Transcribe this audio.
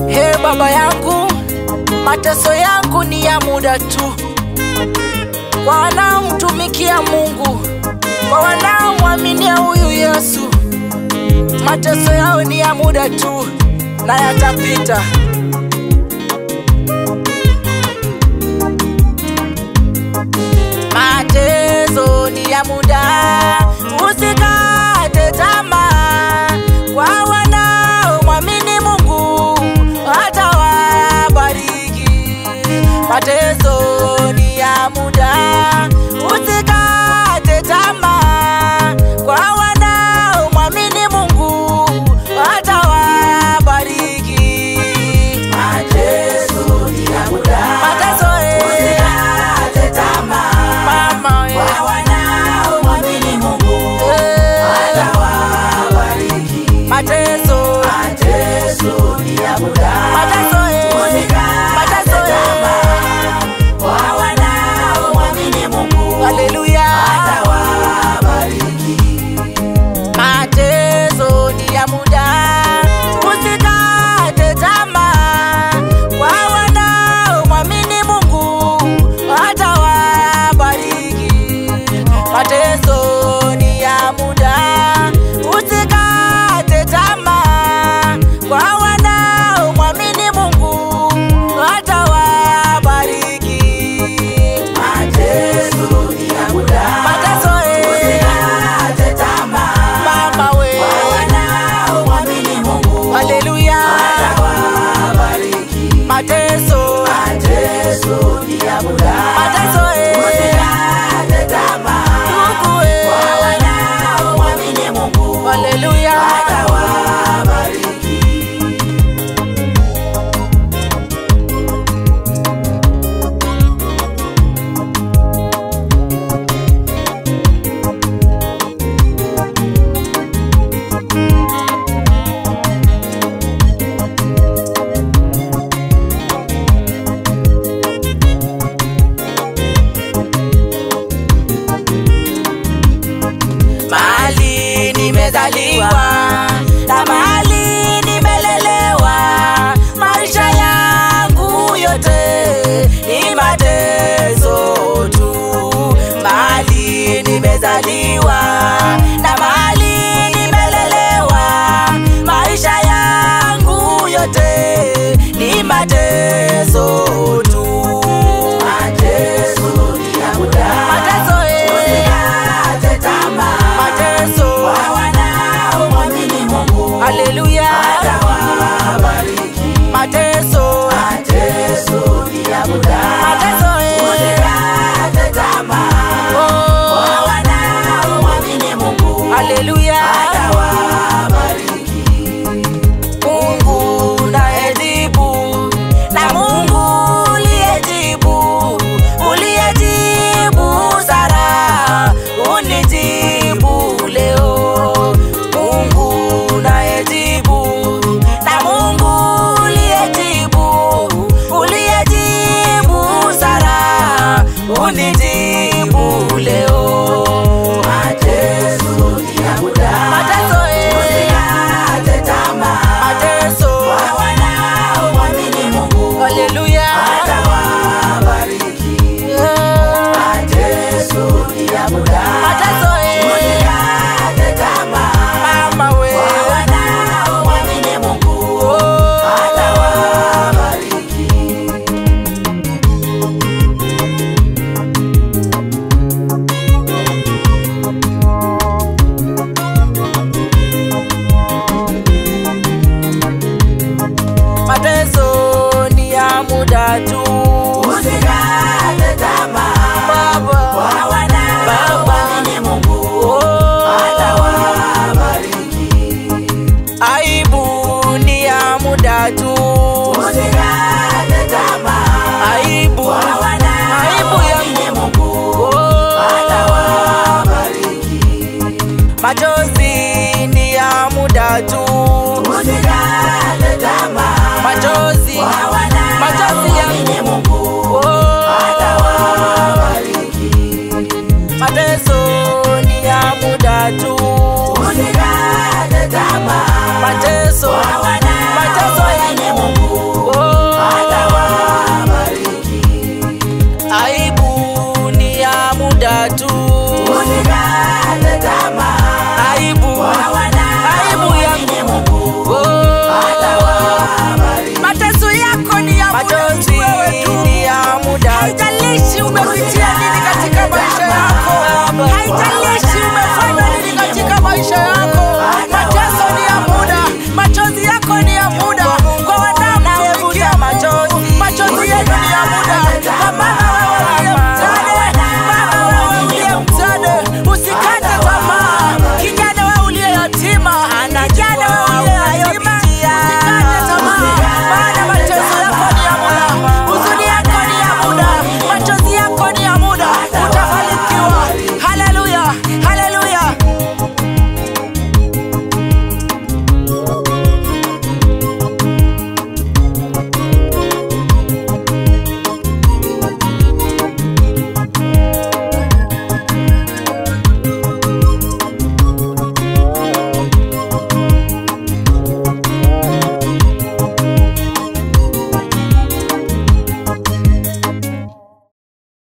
Hey Baba yangu, mateso yangu ni ya muda tu. Kwa wanaomtumikia Mungu, kwa wanaomwaminia huyu Yesu, mateso yao ni ya muda tu na yatapita. Mateso ni ya muda, usikate tamaa. Kwa wanaomwamini Mungu atawabariki. Mateso ni ya muda, usikate tamaa. Kwa wanaomwamini Mungu atawabariki. Mateso ni ya muda, Mateso usikate tamaa. mama Kwa wanaomwamini Mungu atawabariki. mateso Mateso ni ya muda, mateso usikate tamaa. Kwa wanaomwamini Mungu haleluya. atawabariki. Mateso ni ya muda, usikate tamaa. Kwa wanaomwamini Mungu atawabariki. Mateso ni ya muda, usikate tamaa. Kwa wanaomwamini Mungu atawabariki. Mateso ni ya muda, Mateso usikate tamaa. mama we, Kwa wanaomwamini Mungu haleluya. atawabariki. Mateso Mateso ni ya muda, mateso usikate tamaa. Mungu we, Kwa wanaomwamini Mungu haleluya. atawabariki. Mahali nimezaliwa na mahali nimelelewa, maisha yangu yote ni mateso tu. Mahali nimezaliwa na mahali nimelelewa, maisha yangu yote ni mateso tu. Mateso ni ya muda, Mateso usikate tamaa. mateso Kwa wanaomwamini Mungu haleluya. atawabariki. Mateso Mateso ni ya muda, mateso usikate tamaa. Kwa wanaomwamini Mungu haleluya. atawabariki. Mungu unayejibu na Mungu uliyejibu Sara, unijibu leo. Mungu unayejibu na Mungu uliyejibu Sara, unijibu leo. Mateso ni ya muda, Mateso usikate tamaa. mateso Kwa wanaomwamini Mungu haleluya. atawabariki. Mateso ni ya muda, Mateso usikate tamaa. mama we, Kwa wanaomwamini Mungu atawabariki. mateso ni ya muda tu. Usikate tamaa. Baba, Kwa wanaomwamini Mungu atawabariki. aibu ni ya muda tu. Usikate tamaa. Aibu, Kwa aibu wanaomwamini ya Mungu atawabariki. machozi ni ya muda tu. Usikate tamaa. Machozi, Kwa machozi ya wanaomwamini Mungu